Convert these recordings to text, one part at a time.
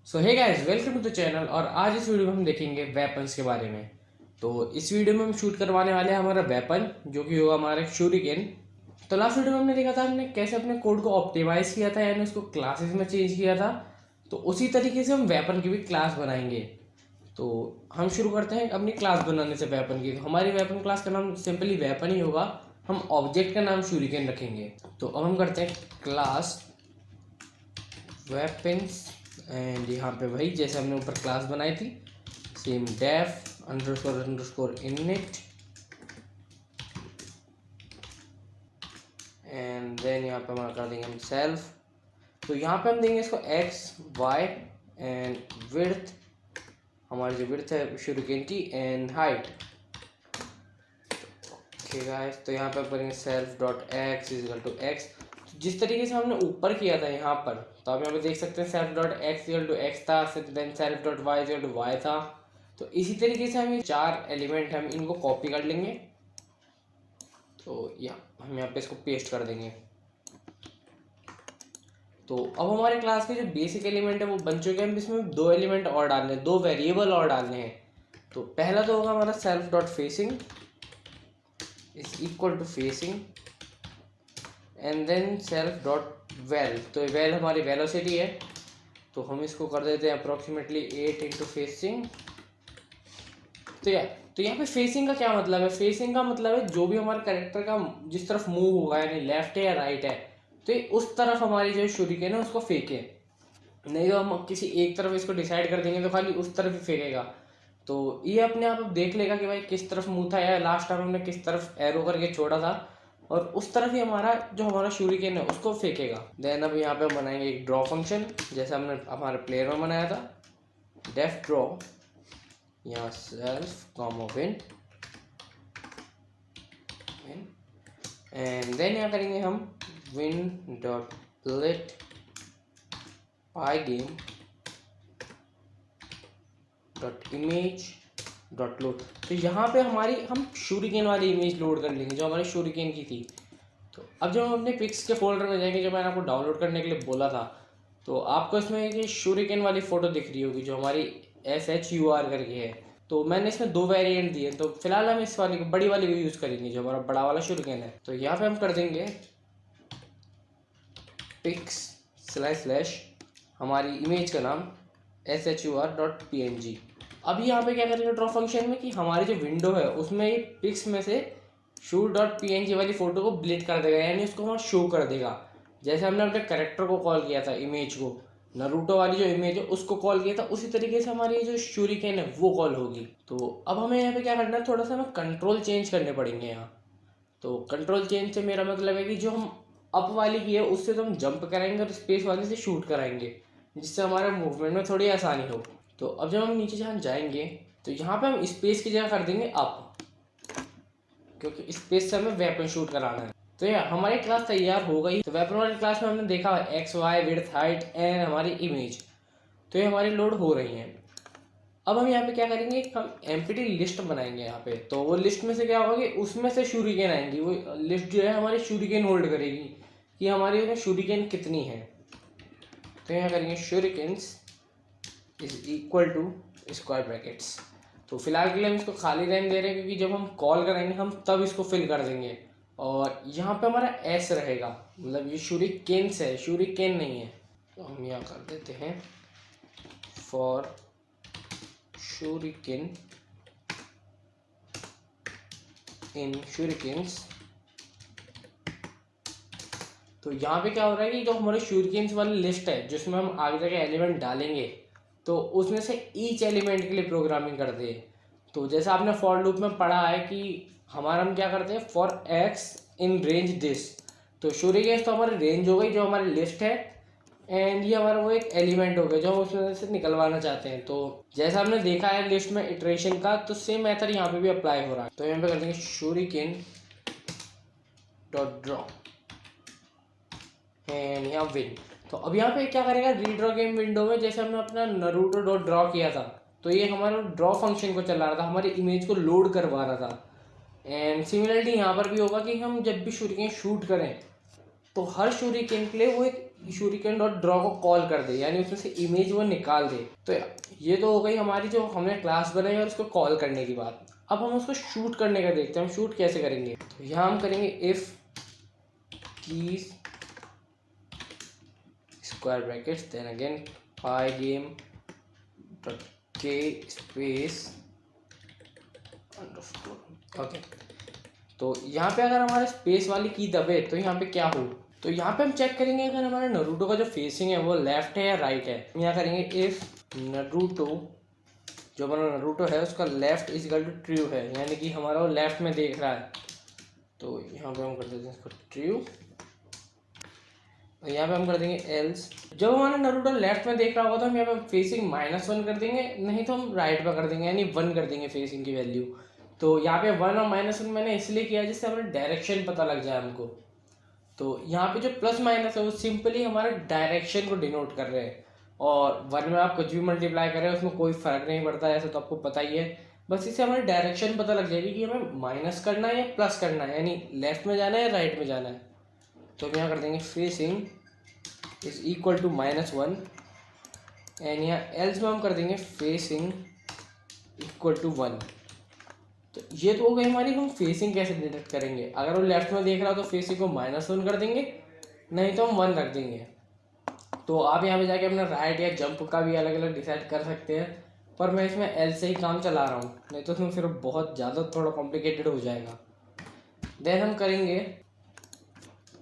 So hey guys, welcome to the channel. और आज इस वीडियो में हम देखेंगे वेपन्स के बारे में। तो इस वीडियो में हम शूट करवाने वाले हैं हमारा वेपन, जो कि होगा हमारा शूरिकेन। तो लास्ट वीडियो में हमने देखा था हमने कैसे अपने कोड को ऑप्टिमाइज किया था, यानी उसको क्लासेस में चेंज किया था। तो उसी तरीके से हम वेपन की भी क्लास बनाएंगे। तो हम शुरू करते हैं अपनी क्लास बनाने से वेपन की। तो हमारी वेपन क्लास का नाम सिंपली वेपन ही होगा। हम ऑब्जेक्ट का नाम शूरिकेन रखेंगे। तो अब हम करते हैं क्लास वेपन्स, एंड यहाँ पे वही जैसे हमने ऊपर क्लास बनाई थी, same def underscore underscore init, and then यहाँ पे हम कर देंगे हम सेल्फ। तो यहाँ पे हम देंगे इसको एक्स वाई एंड विड्थ, हमारी जो विड्थ है शूरिकेन की, एंड हाइट। ओके गाइस, तो यहाँ पे हम करेंगे self dot x is equal to x. जिस तरीके से हमने ऊपर किया था यहाँ पर, तो आप यहाँ पे देख सकते हैं self dot X equal to X था, then self dot Y equal to Y था। तो इसी तरीके से हम ये चार एलिमेंट हम इनको कॉपी कर लेंगे। तो हम यहाँ पे इसको पेस्ट कर देंगे। तो अब हमारे क्लास के जो बेसिक एलिमेंट है वो बन चुके हैं। इसमें दो एलिमेंट और डालने हैं, दो वेरिएबल और डालने हैं। तो पहला तो होगा हमारा self dot facing is equal to facing, and then self dot vel. तो वेल हमारी वेलोसिटी है, तो हम इसको कर देते हैं अप्रोक्सीमेटली 8 इंटू फेसिंग। तो यहाँ पे फेसिंग का क्या मतलब है? फेसिंग का मतलब है जो भी हमारे कैरेक्टर का जिस तरफ मूव होगा, यानी लेफ्ट है या राइट है, तो ये उस तरफ हमारी जो शूरिकेन है उसको फेंके। नहीं तो हम किसी एक तरफ इसको डिसाइड कर देंगे तो खाली उस तरफ ही फेंकेगा। तो ये अपने आप देख लेगा कि भाई किस तरफ मुँह था, या लास्ट टाइम हमने किस तरफ एरो करके छोड़ा था, और उस तरफ ही हमारा शूरिकेन है उसको फेंकेगा। देन अब यहाँ पे हम बनाएंगे एक ड्रॉ फंक्शन, जैसे हमने हमारे प्लेयर में बनाया था, डेफ ड्रॉ, यहाँ self comma win, and then यहाँ करेंगे हम win dot let Pygame dot image dot load. तो यहाँ पे हम शूरिकेन वाली इमेज लोड कर लेंगे जो हमारे शूरिकेन की थी। तो अब जब हम अपने पिक्स के फोल्डर में जाएंगे, जो मैंने आपको डाउनलोड करने के लिए बोला था, तो आपको इसमें ये शूरिकेन वाली फ़ोटो दिख रही होगी जो हमारी SHUR करके है। तो मैंने इसमें दो वेरिएंट दिए, तो फिलहाल हम इस वाली बड़ी वाली को यूज़ करेंगे जो हमारा बड़ा वाला शूरिकेन है। तो यहाँ पे हम कर देंगे पिक्स / हमारी इमेज का नाम SHUR.png। अब यहाँ पे क्या करेंगे ड्रॉ फंक्शन में कि हमारी जो विंडो है उसमें ये पिक्स में से shur.png वाली फ़ोटो को ब्लिट कर देगा, यानी उसको वहाँ शो कर देगा। जैसे हमने अपने कैरेक्टर को कॉल किया था, इमेज को, नरूटो वाली जो इमेज है उसको कॉल किया था, उसी तरीके से हमारी जो शूरिकेन है वो कॉल होगी। तो अब हमें यहाँ पे क्या करना है, थोड़ा सा हमें कंट्रोल चेंज करने पड़ेंगे यहाँ। तो कंट्रोल चेंज से मेरा मतलब है कि जो हम अप वाली की है उससे तो हम जंप कराएंगे और स्पेस वाली से शूट कराएंगे, जिससे हमारे मूवमेंट में थोड़ी आसानी हो। तो अब जब हम नीचे जहाँ जाएंगे तो यहाँ पे हम स्पेस की जगह कर देंगे अप, क्योंकि स्पेस से हमें वेपन शूट कराना है। तो यार हमारी क्लास तैयार हो गई। तो वेपन वाली क्लास में हमने देखा x y width height and हमारी इमेज, तो ये हमारी लोड हो रही हैं। अब हम यहाँ पे क्या करेंगे, हम एम्प्टी लिस्ट बनाएंगे यहाँ पे। तो वो लिस्ट में से क्या होगा कि उसमें से शूरिकेन आएंगी। वो लिस्ट जो है हमारी शूरिकेन होल्ड करेगी कि हमारी उसमें शूरिकेन कितनी है। तो यहाँ करेंगे shurikens is equal to square brackets. तो फिलहाल के लिए हम इसको खाली रहने दे रहे हैं, क्योंकि जब हम कॉल करेंगे हम तब इसको फिल कर देंगे। और यहाँ पे हमारा एस रहेगा, मतलब ये शूरिकेन्स है, शूरिकेन नहीं है। तो हम यहाँ कर देते हैं फॉर शूरिकेन इन शूरिकेन्स। तो यहाँ पे क्या हो रहा है कि जो हमारे शूरिकेन्स वाली लिस्ट है जिसमें हम आगे जाके एलिमेंट डालेंगे, तो उसमें से ईच एलिमेंट के लिए प्रोग्रामिंग करते हैं। तो जैसा आपने फॉर लूप में पढ़ा है कि हम क्या करते हैं, for x in range this. तो शूरिकेन्स तो हमारी रेंज हो गई जो हमारी लिस्ट है, एंड ये हमारा वो एक एलिमेंट हो गया जो हम उसमें से निकलवाना चाहते हैं। तो जैसा हमने देखा है लिस्ट में इटरेशन का, तो सेम मेथड यहाँ पे भी अप्लाई हो रहा है। तो यहाँ पे कर देंगे शूरिकेन डॉट ड्रॉ एंड यहाँ विन। तो अब यहाँ पे क्या करेगा, रीड्रॉ गेम विंडो में जैसे हमने अपना नरूटो डॉट ड्रॉ किया था, तो ये हमारा ड्रॉ फंक्शन को चला रहा था, हमारी इमेज को लोड करवा रहा था। एंड सिमिलरली यहाँ पर भी होगा कि हम जब भी शूरिकेन शूट करें तो हर शूरिकेन के लिए वो एक शूरिकेन डॉट ड्रॉ को कॉल कर दे, यानी उसमें से इमेज वो निकाल दे। तो ये तो हो गई हमारी जो हमने क्लास बनाई और उसको कॉल करने की बात। अब हम उसको शूट करने का देखते हैं, हम शूट कैसे करेंगे। तो यहाँ हम करेंगे if keys square brackets then again pygame dot K space underscore. Okay, तो यहाँ पे अगर हमारे स्पेस वाली की दबे तो यहाँ पे क्या हो, तो यहाँ पे हम चेक करेंगे अगर हमारे नरूटो का जो फेसिंग है वो लेफ्ट है या राइट है। यहाँ करेंगे इफ नरूटो, जो हमारा नरूटो है उसका left is equal to true है, यानी कि हमारा वो लेफ्ट में देख रहा है। तो यहाँ पे हम कर देते हैं इसको ट्रू, और यहाँ पे हम कर देंगे एल्स। जब हमारा नरूटो लेफ्ट में देख रहा होगा तो हम यहाँ पे फेसिंग -1 कर देंगे, नहीं तो हम राइट पे कर देंगे, यानी 1 कर देंगे फेसिंग की वैल्यू। तो यहाँ पे 1 और -1 मैंने इसलिए किया जिससे हमें डायरेक्शन पता लग जाए हमको। तो यहाँ पे जो प्लस माइनस है वो सिंपली हमारे डायरेक्शन को डिनोट कर रहे हैं, और 1 में आप कुछ भी मल्टीप्लाई करें उसमें कोई फर्क नहीं पड़ता, ऐसा तो आपको पता ही है। बस इससे हमारी डायरेक्शन पता लग जाएगी कि हमें माइनस करना है या प्लस करना है, यानी लेफ्ट में जाना है या राइट में जाना है। तो हम यहाँ कर देंगे facing is equal to -1, and यहाँ एल्स में हम कर देंगे फेसिंग इक्वल टू 1। तो ये तो हो गई हमारी, हम फेसिंग कैसे डिटेक्ट करेंगे। अगर वो लेफ्ट में देख रहा हो तो फेसिंग को -1 कर देंगे, नहीं तो हम 1 रख देंगे। तो आप यहाँ पे जाके अपना राइट या जंप का भी अलग अलग डिसाइड कर सकते हैं, पर मैं इसमें एल से ही काम चला रहा हूँ, नहीं तो उसमें फिर बहुत ज़्यादा थोड़ा कॉम्प्लिकेटेड हो जाएगा। देन हम करेंगे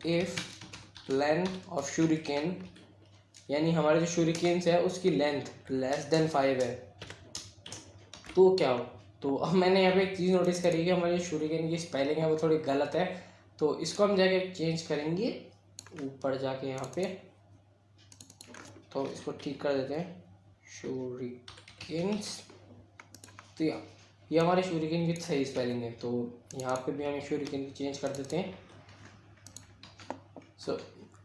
इफ लेंथ ऑफ शूरिकेन, यानी हमारे जो शूरिकेन्स है उसकी लेंथ लेस देन 5 है, तो क्या हो। तो अब मैंने यहाँ पे एक चीज़ नोटिस करी कि हमारी शूरिकेन की स्पेलिंग है वो थोड़ी गलत है, तो इसको हम जाके चेंज करेंगे ऊपर जाके यहाँ पे, तो इसको ठीक कर देते हैं शूरिकेन्स। तो ये हमारे शूरिकेन की सही स्पेलिंग है, तो यहाँ पे भी हम शूरिकेन की चेंज कर देते हैं। सो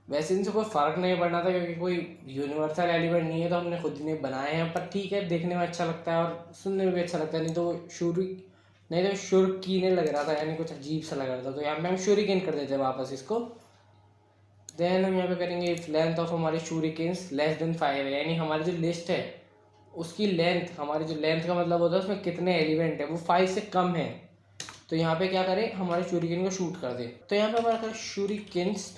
वैसे इनसे कोई फ़र्क नहीं पड़ना था क्योंकि कोई यूनिवर्सल एलिमेंट नहीं है, तो हमने खुद ने बनाए हैं, पर ठीक है देखने में अच्छा लगता है और सुनने में भी अच्छा लगता है, नहीं तो शुरकीने लग रहा था, यानी कुछ अजीब सा लग रहा था। तो यहाँ पे हम शूरिकेन कर देते हैं वापस इसको। देन हम यहाँ पे करेंगे इफ लेंथ ऑफ हमारे शूरिकेन्स लेस देन 5 है, यानी हमारी जो लिस्ट है उसकी लेंथ, हमारी जो लेंथ का मतलब होता है उसमें कितने एलिमेंट है वो 5 से कम है। तो यहाँ पे क्या करें, हमारे शूरिकेन को शूट कर दे। तो यहाँ पे हमारा शूरिकेन्स,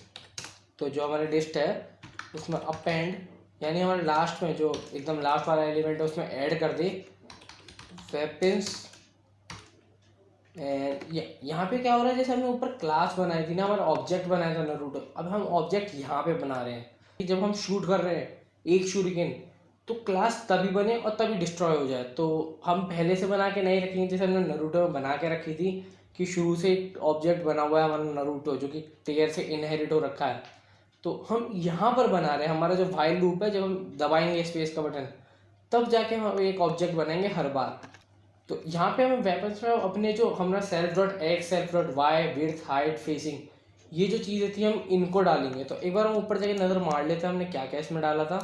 तो जो हमारी लिस्ट है उसमें अपेंड, यानी हमारे लास्ट में जो एकदम लास्ट वाला एलिमेंट है उसमें ऐड कर दे वेपन्स। एंड यहाँ पे क्या हो रहा है, जैसे हमने ऊपर क्लास बनाई थी ना, हमारा ऑब्जेक्ट बनाया था नरूटो, अब हम ऑब्जेक्ट यहाँ पे बना रहे हैं कि जब हम शूट कर रहे हैं एक शूरिकेन तो क्लास तभी बने और तभी डिस्ट्रॉय हो जाए। तो हम पहले से बना के नहीं रखेंगे, जैसे हमने नरूटो में बना के रखी थी कि शुरू से एक ऑब्जेक्ट बना हुआ है हमारा नरूटो जो कि टेयर से इनहेरिट हो रखा है, तो हम यहाँ पर बना रहे हैं। हमारा जो व्हाइल लूप है, जब हम दबाएंगे स्पेस का बटन तब जाके हम एक ऑब्जेक्ट बनाएंगे हर बार। तो यहाँ पे हम वेपन्स में अपने जो हमारा self.x self.y width height facing ये जो चीज़ें थी हम इनको डालेंगे। तो एक बार हम ऊपर जाके नज़र मार लेते हैं हमने क्या क्या इसमें डाला था।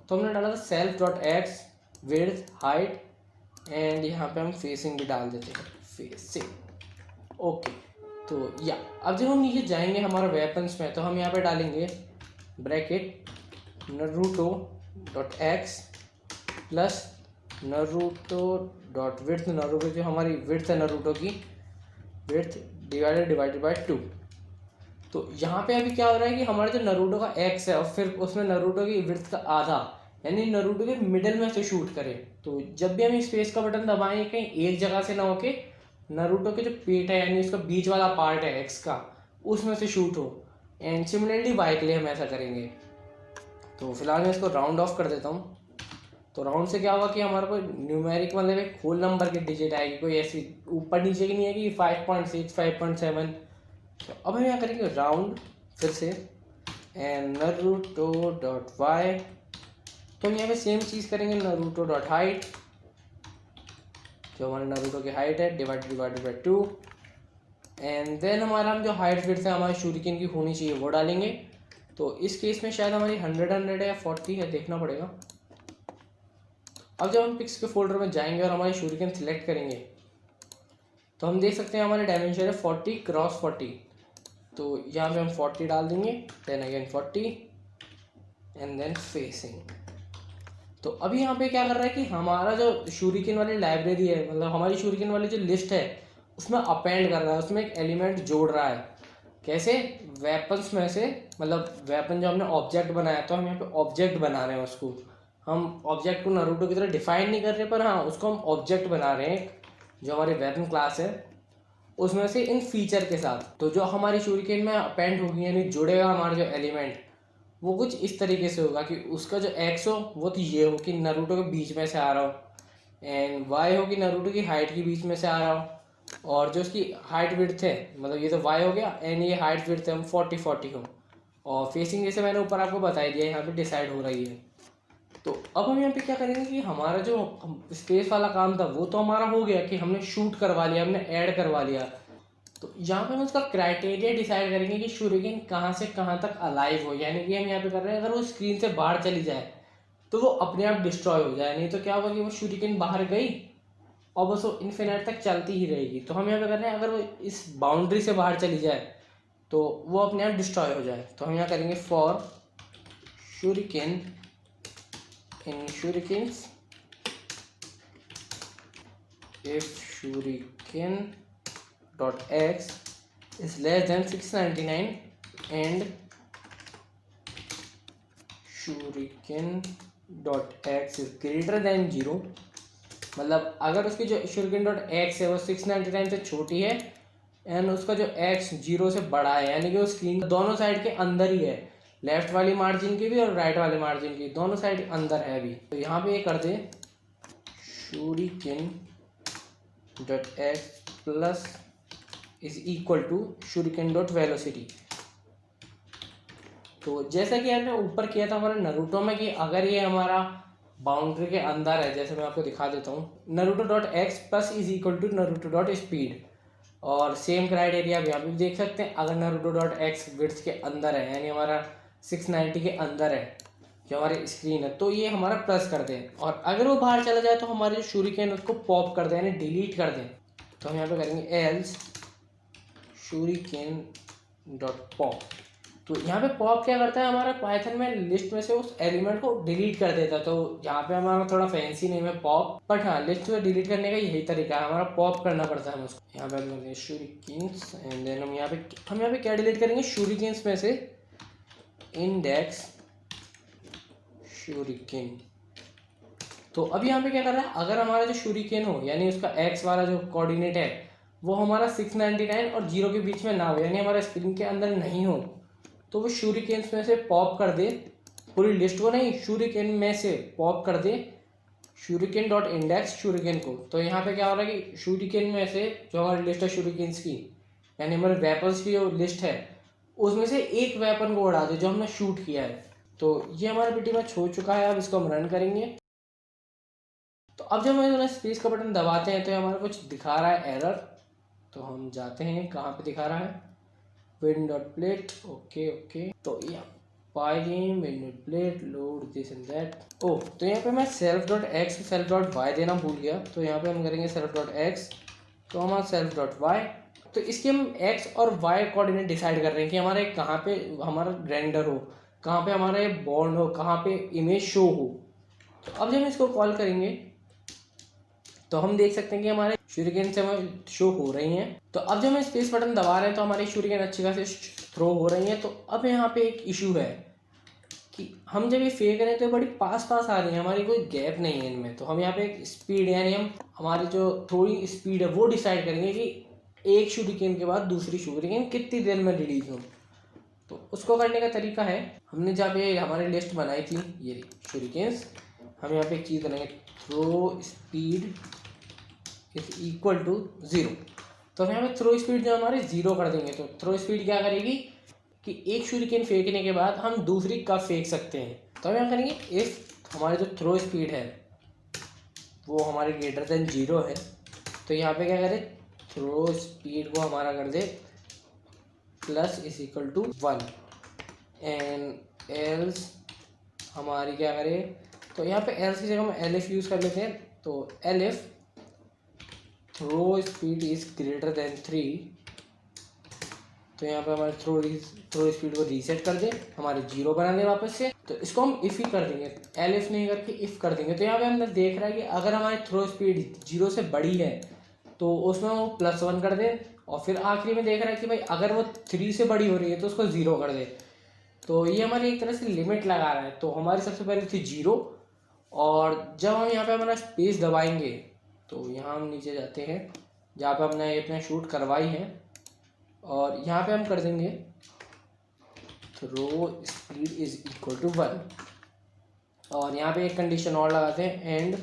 तो हमने डाला था self.x विड्थ हाइट, एंड यहाँ पे हम फेसिंग भी डाल देते हैं फेसिंग। ओके, तो या अब जब हम नीचे जाएंगे हमारा वेपन्स में, तो हम यहाँ पे डालेंगे bracket naruto.x plus naruto.width, Naruto जो हमारी विड्थ है नरूटो की विड्थ डिवाइडेड बाय 2। तो यहाँ पे अभी क्या हो रहा है कि हमारा जो नरूटो का x है और फिर उसमें नरूटो की विड्थ का आधा, यानी नरूटो के मिडल में से शूट करें। तो जब भी हम स्पेस का बटन दबाएं कहीं एक जगह से ना होके नरूटो के जो पेट है यानी उसका बीच वाला पार्ट है एक्स का उसमें से शूट हो। एंड सिमिलरली वाई के लिए हम ऐसा करेंगे। तो फिलहाल मैं इसको राउंड ऑफ कर देता हूँ। तो राउंड से क्या होगा कि हमारा कोई न्यूमेरिक मतलब एक होल नंबर की डिजिट आएगी, कोई ऐसी ऊपर नीचे की नहीं है कि 5.6 5.7। तो अब हम यहाँ करेंगे राउंड फिर से एंड naruto.y। तो हम यहाँ पे सेम चीज़ करेंगे naruto.height, जो हमारे नरूटो की हाइट है डिवाइडेड बाय 2। एंड देन हमारा हम जो हाइट फिर से हमारे शूरिकेन की होनी चाहिए वो डालेंगे। तो इस केस में शायद हमारी 100 है या 40 है, देखना पड़ेगा। अब जब हम पिक्स के फोल्डर में जाएंगे और हमारी शूरिकेन सिलेक्ट करेंगे तो हम देख सकते हैं हमारे डायमेंशन है 40 क्रॉस 40। तो यहाँ पे हम 40 डाल देंगे, then again 40 and then facing. तो अभी यहाँ पे क्या कर रहा है कि हमारा जो शूरिकेन वाली लाइब्रेरी है, मतलब हमारी शूरिकेन वाली जो लिस्ट है उसमें अपेंड कर रहा है, उसमें एक एलिमेंट जोड़ रहा है। कैसे? वेपन्स में से, मतलब वेपन जो हमने ऑब्जेक्ट बनाया, तो हम यहाँ पे ऑब्जेक्ट बना रहे हैं उसको। हम ऑब्जेक्ट को नारुतो की तरह डिफाइन नहीं कर रहे, पर हाँ उसको हम ऑब्जेक्ट बना रहे हैं जो हमारी वेपन क्लास है उसमें से, इन फीचर के साथ। तो जो हमारी शूरिकेन में अपेंड होगी यानी जुड़ेगा हमारा जो एलिमेंट, वो कुछ इस तरीके से होगा कि उसका जो एक्स हो वो तो ये हो कि नारुतो के बीच में से आ रहा हो, एंड वाई हो कि नारुतो की हाइट के बीच में से आ रहा हो, और जो उसकी हाइट विड्थ है, मतलब ये तो वाई हो गया, एंड ये हाइट विड्थ है हम 40-40 हो, और फेसिंग जैसे मैंने ऊपर आपको बता दिया यहाँ पे डिसाइड हो रही है। तो अब हम यहाँ पे क्या करेंगे कि हमारा जो स्पेस वाला काम था वो तो हमारा हो गया कि हमने शूट करवा लिया, हमने ऐड करवा लिया। तो यहाँ पे हम उसका क्राइटेरिया डिसाइड करेंगे कि शूरिकेन कहाँ से कहाँ तक अलाइव हो, यानी कि हम यहाँ पे कर रहे हैं अगर वो स्क्रीन से बाहर चली जाए तो वो अपने आप डिस्ट्रॉय हो जाए, नहीं तो क्या होगा कि वो शूरिकेन बाहर गई और बस वो इन्फिनिट तक चलती ही रहेगी। तो हम यहाँ पे कर रहे हैं अगर वो इस बाउंड्री से बाहर चली जाए तो वो अपने आप डिस्ट्रॉय हो जाए। तो हम यहाँ करेंगे for shuriken in shurikens if shuriken dot x is less than 699 and shuriken dot x is greater than 0, मतलब अगर उसकी जो shuriken dot x है वो 699 से छोटी है एंड उसका जो x 0 से बड़ा है, यानी कि वो स्क्रीन दोनों साइड के अंदर ही है, लेफ्ट वाली मार्जिन की भी और राइट वाले मार्जिन की, दोनों साइड अंदर है अभी। तो यहाँ पे ये कर दे shuriken dot x plus is equal to shuriken dot velocity. तो जैसा कि हमने ऊपर किया था हमारे नारुतो में कि अगर ये हमारा बाउंड्री के अंदर है, जैसे मैं आपको दिखा देता हूँ, Naruto dot x plus is equal to Naruto dot speed, और सेम क्राइटेरिया आप यहाँ पे देख सकते हैं, अगर नारुतो डॉट एक्स विड्थ के अंदर है यानी हमारा 690 के अंदर है जो हमारी स्क्रीन है, तो ये हमारा प्लस कर दें, और अगर वो बाहर चला जाए तो हमारे जो शूरिकेन उसको पॉप कर दें यानी डिलीट कर दें। तो हम यहाँ पे करेंगे एल्स शूरिकेन डॉट पॉप। तो यहाँ पे पॉप क्या करता है, हमारा पाइथन में लिस्ट में से उस एलिमेंट को डिलीट कर देता है। तो यहाँ पे हमारा थोड़ा फैंसी नेम है पॉप, बट हाँ लिस्ट में डिलीट करने का यही तरीका है, हमारा पॉप करना पड़ता है उसको। यहाँ पे हम करेंगे शूरिकेन्स एंड देन हम यहाँ पे क्या डिलीट करेंगे, शूरिकेन्स में से इंडेक्स शूरिकेन। तो अब यहाँ पे क्या कर रहा है, अगर हमारा जो शूरिकेन हो यानी उसका एक्स वाला जो कोऑर्डिनेट है वो हमारा 699 और 0 के बीच में ना हो, यानी हमारा स्क्रीन के अंदर नहीं हो, तो वो शूरिकेन्स में से पॉप कर दे, पूरी लिस्ट को नहीं, शूरिकेन में से पॉप कर दे शूरिकेन डॉट इंडेक्स शूरिकेन को। तो यहाँ पे क्या हो रहा है कि शूरिकेन में से जो हमारी लिस्ट है शूरिकेन्स की, यानी हमारे वेपन्स की जो लिस्ट है उसमें से एक वेपन को उड़ा दे जो हमने शूट किया है। तो ये हमारा पीटी मैच हो चुका है, अब इसको हम रन करेंगे। तो अब जब हम स्पेस का बटन दबाते हैं तो हमारा कुछ दिखा रहा है एरर। तो हम जाते हैं कहाँ पे दिखा रहा है, win dot plate, okay okay. तो यहाँ piling win dot plate load this and that. Oh, तो यहाँ पे मैं self dot X self dot Y देना भूल गया, तो यहाँ पे हम करेंगे सेल्फ डॉट एक्स, तो हमारा सेल्फ डॉट वाई। तो इसके हम एक्स और वाई कोऑर्डिनेट डिसाइड कर रहे हैं कि हमारे कहाँ पे हमारा रेंडर हो, कहाँ पे हमारा ये बॉन्ड हो, कहाँ पे इमेज शो हो। तो अब जब हम इसको कॉल करेंगे तो हम देख सकते हैं कि हमारे शूरिकेन से हमें शो हो रही हैं। तो अब जब हम स्पेस बटन दबा रहे हैं तो हमारी शूरिकेन अच्छी खासी थ्रो हो रही हैं। तो अब यहाँ पे एक इशू है कि हम जब ये फेंक रहे हैं तो बड़ी पास पास आ रही है, हमारी कोई गैप नहीं है इनमें। तो हम यहाँ पे एक स्पीड यानी हम हमारी जो थ्रोइंग स्पीड है वो डिसाइड करेंगे कि एक शूरिकेन के बाद दूसरी शूरिकेन कितनी देर में रिलीज हो। तो उसको करने का तरीका है, हमने जब ये हमारी लिस्ट बनाई थी ये शूरिकेन्स, हम यहाँ पे एक चीज़ बनाएंगे, throw speed is equal to 0। तो हम यहाँ पे थ्रो स्पीड जो हमारे 0 कर देंगे। तो थ्रो स्पीड क्या करेगी कि एक शूरिकेन फेंकने के बाद हम दूसरी कब फेंक सकते हैं। तो हम यहाँ करेंगे इफ़ हमारी जो थ्रो स्पीड है वो हमारे ग्रेटर देन 0 है, तो यहाँ पे क्या करें, थ्रो स्पीड को हमारा कर दे plus is equal to 1 and else हमारी क्या करें, तो यहाँ पे एल्स की जगह हम एलिफ यूज़ कर लेते हैं। तो elif throw speed is greater than 3, तो यहाँ पे हमारे थ्रो स्पीड को रीसेट कर दे, हमारे 0 बना दे वापस से। तो इसको हम इफ़ ही कर देंगे, एलिफ नहीं करके इफ़ कर देंगे। तो यहाँ पे हमने देख रहा है कि अगर हमारी थ्रो स्पीड 0 से बड़ी है तो उसमें वो +1 कर दे, और फिर आखिरी में देख रहा है कि भाई अगर वो 3 से बड़ी हो रही है तो उसको 0 कर दे। तो ये हमारी एक तरह से लिमिट लगा रहा है। तो हमारी सबसे पहले थी 0, और जब हम यहाँ पे हमारा स्पेस दबाएंगे तो यहाँ हम नीचे जाते हैं जहाँ पे हमने अपने शूट करवाई है, और यहाँ पे हम कर देंगे throw speed is equal to 1, और यहाँ पे एक कंडीशन और लगाते हैं, and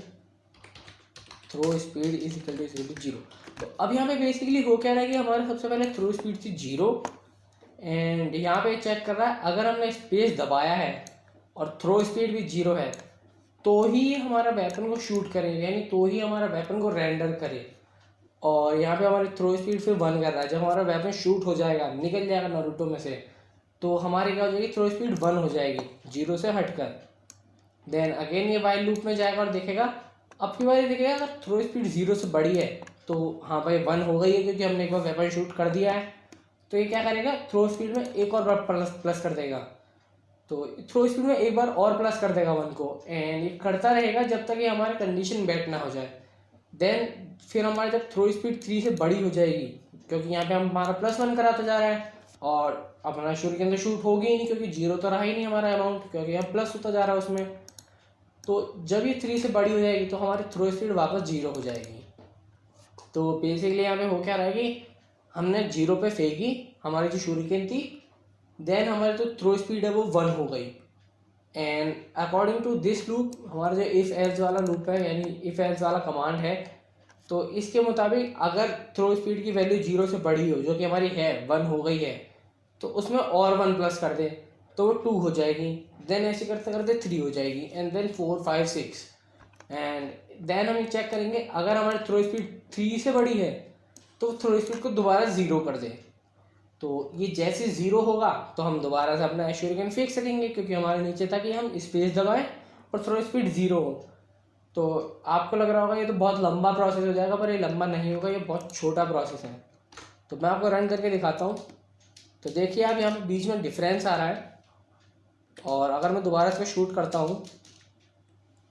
throw speed is equal to 0। तो अब यहाँ पे बेसिकली हो क्या रहा है कि हमारे सबसे पहले थ्रो स्पीड थी 0, एंड यहाँ पे चेक कर रहा है अगर हमने स्पेस दबाया है और थ्रो स्पीड भी 0 है तो ही हमारा वेपन को शूट करेगा, यानी तो ही हमारा वेपन को रेंडर करे। और यहाँ पे हमारी थ्रो स्पीड फिर 1 कर रहा है। जब हमारा वेपन शूट हो जाएगा, निकल जाएगा नारुतो में से, तो हमारी क्या हो जाएगी, थ्रो स्पीड 1 हो जाएगी 0 से हटकर। देन अगेन ये वाइल लूप में जाएगा और देखेगा, अब की बार देखेगा अगर थ्रो स्पीड 0 से बड़ी है तो हाँ भाई 1 हो गई है क्योंकि हमने एक बार वेपन शूट कर दिया है। तो ये क्या करेगा, थ्रो स्पीड में एक और बार प्लस कर देगा। तो थ्रो स्पीड में एक बार और प्लस कर देगा 1 को, एंड ये करता रहेगा जब तक ये हमारी कंडीशन बैट ना हो जाए। देन फिर हमारी जब थ्रो स्पीड 3 से बड़ी हो जाएगी, क्योंकि यहाँ पे हमारा +1 कराता जा रहा है, और अपना शूरिकेन तो शूट होगी ही नहीं क्योंकि 0 तो रहा ही नहीं हमारा अमाउंट, क्योंकि यहाँ प्लस होता जा रहा है उसमें। तो जब ये 3 से बड़ी हो जाएगी तो हमारी थ्रो स्पीड वापस 0 हो जाएगी। तो बेसिकली यहाँ पे हो क्या रहा है कि हमने 0 पे फेंकी हमारी जो शूरिकेन थी, देन हमारी जो थ्रो स्पीड है वो 1 हो गई। And according to this loop, हमारा जो इफ़ एल्स वाला लूप है, यानी इफ़ एल्स वाला कमांड है, तो इसके मुताबिक अगर थ्रो स्पीड की वैल्यू 0 से बड़ी हो, जो कि हमारी है 1 हो गई है, तो उसमें और 1 प्लस कर दे तो वो 2 हो जाएगी। देन ऐसे करते करते 3 हो जाएगी, एंड देन 4 5 6, एंड देन हम चेक करेंगे अगर हमारी थ्रो स्पीड 3 से बड़ी है तो थ्रो स्पीड को दोबारा 0 कर दे। तो ये जैसे 0 होगा तो हम दोबारा से अपना शूरिकेन फेंक सकेंगे, क्योंकि हमारे नीचे था कि हम स्पेस दबाएं और थ्रो स्पीड 0 हो। तो आपको लग रहा होगा ये तो बहुत लंबा प्रोसेस हो जाएगा, पर ये लंबा नहीं होगा, ये बहुत छोटा प्रोसेस है। तो मैं आपको रन करके दिखाता हूँ। तो देखिए आप यहाँ पे बीच में डिफरेंस आ रहा है, और अगर मैं दोबारा इसको शूट करता हूँ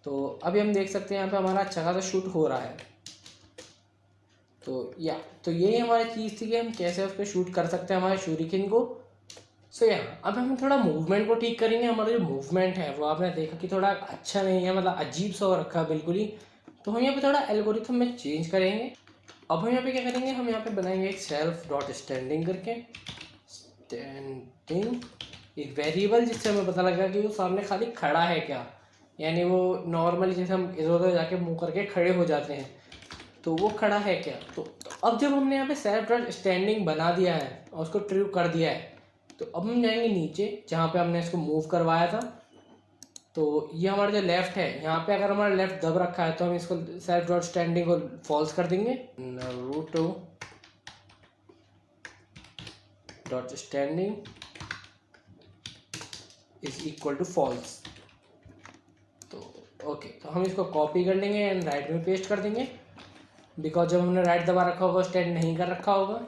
तो अभी हम देख सकते हैं यहाँ पे हमारा अच्छा खासा शूट हो रहा है। तो यही हमारी चीज़ थी कि हम कैसे उस पर शूट कर सकते हैं हमारे शूरिकेन को। अब हम थोड़ा मूवमेंट को ठीक करेंगे। हमारा जो मूवमेंट है वो आपने देखा कि थोड़ा अच्छा नहीं है, मतलब अजीब सा हो रखा है बिल्कुल ही। तो हम यहाँ पे थोड़ा एल्गोरिथम में चेंज करेंगे। अब हम यहाँ पे क्या करेंगे, हम यहाँ पे बनाएंगे एक सेल्फ डॉट स्टैंडिंग करके, स्टैंडिंग एक वेरिएबल, जिससे हमें पता लगेगा कि वो सामने खाली खड़ा है क्या, यानी वो नॉर्मली जैसे हम इधर उधर जाके मुँह करके खड़े हो जाते हैं तो वो खड़ा है क्या। तो अब जब हमने यहाँ पे सेल्फ डॉट स्टैंडिंग बना दिया है और उसको ट्रू कर दिया है, तो अब हम जाएंगे नीचे जहाँ पे हमने इसको मूव करवाया था। तो ये हमारा जो लेफ्ट है, यहाँ पे अगर हमारा लेफ्ट दब रखा है तो हम इसको सेल्फ डॉट स्टैंडिंग को फॉल्स कर देंगे, Naruto dot standing is equal to false. तो ओके, तो हम इसको कॉपी कर लेंगे एंड राइट में पेस्ट कर देंगे, बिकॉज जब हमने राइट दबा रखा होगा स्टैंड नहीं कर रखा होगा।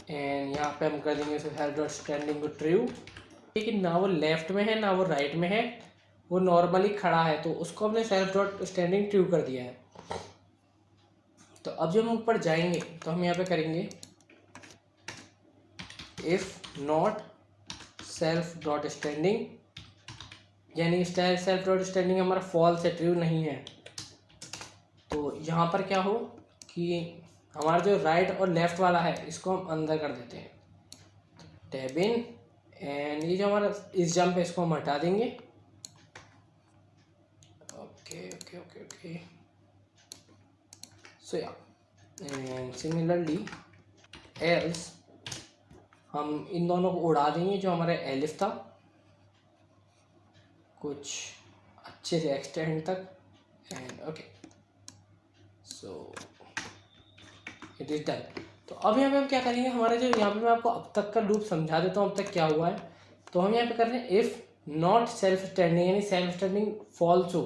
एंड यहाँ पे हम कर देंगे सेल्फ डॉट स्टैंडिंग को ट्रू, लेकिन ना वो लेफ्ट में है ना वो राइट में है, वो नॉर्मली खड़ा है, तो उसको हमने सेल्फ डॉट स्टैंडिंग ट्रू कर दिया है। तो अब जब हम ऊपर जाएंगे तो हम यहाँ पे करेंगे if not self dot standing, यानी सेल्फ डॉट स्टैंडिंग हमारा फॉल्स है, ट्रू नहीं है। तो यहाँ पर क्या हो कि हमारा जो राइट और लेफ्ट वाला है इसको हम अंदर कर देते हैं, टैब इन, एंड ये जो हमारा इस जंप है इसको हम हटा देंगे। ओके ओके ओके ओके, सो या एंड सिमिलरली एल्स हम इन दोनों को उड़ा देंगे जो हमारा एलिफ था कुछ अच्छे से एक्सटेंड तक, and okay so it is done. तो अब यहाँ पे हम क्या करेंगे, हमारा जो यहाँ पे मैं आपको अब तक का लूप समझा देता हूँ अब तक क्या हुआ है। तो हम यहाँ पे कर रहे हैं इफ़ नॉट सेल्फ स्टैंडिंग, यानी सेल्फ स्टैंडिंग फॉल्स हो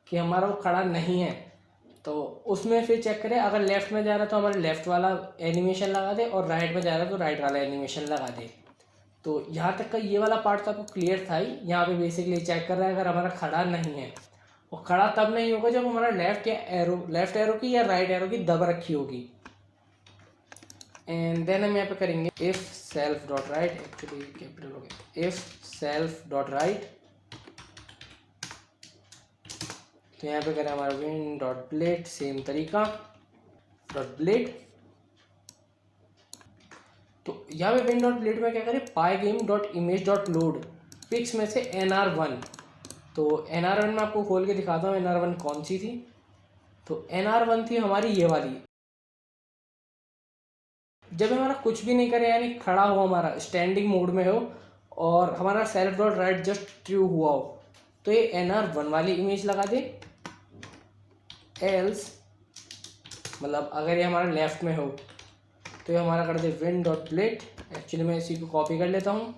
कि हमारा वो खड़ा नहीं है, तो उसमें फिर चेक करें अगर लेफ्ट में जा रहा है तो हमारे लेफ्ट वाला एनिमेशन लगा दे और राइट में जा रहा है तो राइट वाला एनिमेशन लगा दे। तो यहाँ तक का ये वाला पार्ट तो आपको क्लियर था ही। यहाँ पे बेसिकली चेक कर रहा है अगर हमारा खड़ा नहीं है, और खड़ा तब नहीं होगा जब हमारा लेफ्ट एरो की या राइट एरो की दब रखी होगी। एंड देन हम यहाँ पे करेंगे if self dot right, actually capital हो गया, इफ सेल्फ डॉट राइट। तो यहाँ पे करें हमारा विन डॉट ब्लेड, सेम तरीका डॉट ब्लेड। तो यहाँ पे विन डॉट ब्लेड में क्या करें, Pygame dot image dot load pics में से NR1। तो NR1 में आपको खोल के दिखाता हूँ NR1 कौन सी थी। तो NR1 थी हमारी ये वाली, जब हमारा कुछ भी नहीं करे यानी खड़ा हो, हमारा स्टैंडिंग मोड में हो और हमारा self dot right just true हुआ हो, तो ये NR1 वाली इमेज लगा दे। एल्स मतलब अगर ये हमारा लेफ्ट में हो तो ये हमारा कर they win dot plate. Actually मैं इसी को कॉपी कर लेता हूँ।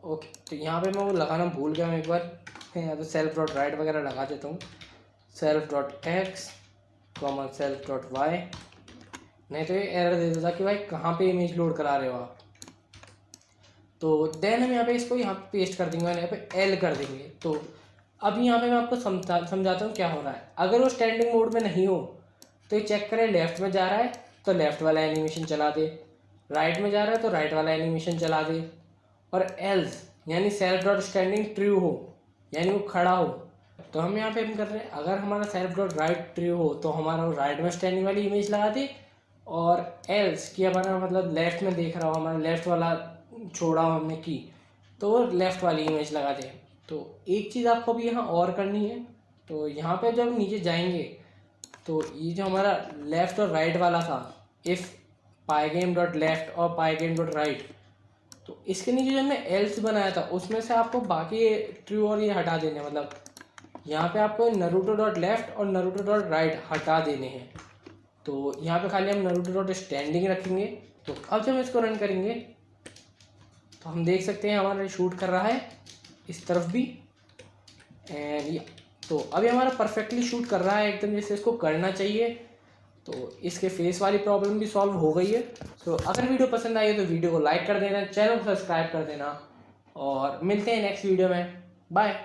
ओके, तो यहाँ पे मैं वो लगाना भूल गया हूँ एक बार, या तो सेल्फ डॉट राइट वगैरह लगा देता हूँ, self dot x comma self dot y, नहीं तो ये एरर दे देता कि भाई कहाँ पे इमेज लोड करा रहे हो आप। तो देन हम यहाँ पे इसको यहाँ पे पेस्ट कर देंगे और यहाँ पे एल कर देंगे। तो अब यहाँ पे मैं आपको समझाता हूँ क्या हो रहा है। अगर वो स्टैंडिंग मोड में नहीं हो तो ये चेक करें, लेफ्ट में जा रहा है तो लेफ्ट वाला एनिमेशन चला दे, राइट में जा रहा है तो राइट वाला एनिमेशन चला दे, और एल्स यानी सेल्फ डॉट स्टैंडिंग ट्रू हो यानी वो खड़ा हो। तो हम यहाँ पे हम कर रहे हैं अगर हमारा सेल्फ डॉट राइट ट्रू हो तो हमारा राइट में स्टैंडिंग वाली इमेज लगा दे, और एल्स कि हमारा मतलब लेफ्ट में देख रहा हो, हमारा लेफ्ट वाला छोड़ा हो हमने की, तो वो लेफ्ट वाली इमेज लगा दे। तो एक चीज़ आपको भी यहाँ और करनी है। तो यहाँ पे जब नीचे जाएंगे तो ये जो हमारा लेफ्ट और राइट वाला था, इफ़ पाइगेम डॉट लेफ्ट और पाइगेम डॉट राइट, तो इसके नीचे जो हमने एल्स बनाया था उसमें से आपको बाकी ट्रू और ये हटा देने, मतलब यहाँ पे आपको नरूटो डॉट लेफ्ट और नरूटो डॉट राइट हटा देने हैं। तो यहाँ पे खाली हम नरूटो डॉट स्टैंडिंग रखेंगे। तो अब जब इसको रन करेंगे तो हम देख सकते हैं हमारा शूट कर रहा है इस तरफ भी, एंड तो अभी हमारा परफेक्टली शूट कर रहा है एकदम जैसे इसको करना चाहिए। तो इसके फेस वाली प्रॉब्लम भी सॉल्व हो गई है। तो अगर वीडियो पसंद आई है तो वीडियो को लाइक कर देना, चैनल को सब्सक्राइब कर देना, और मिलते हैं नेक्स्ट वीडियो में। बाय।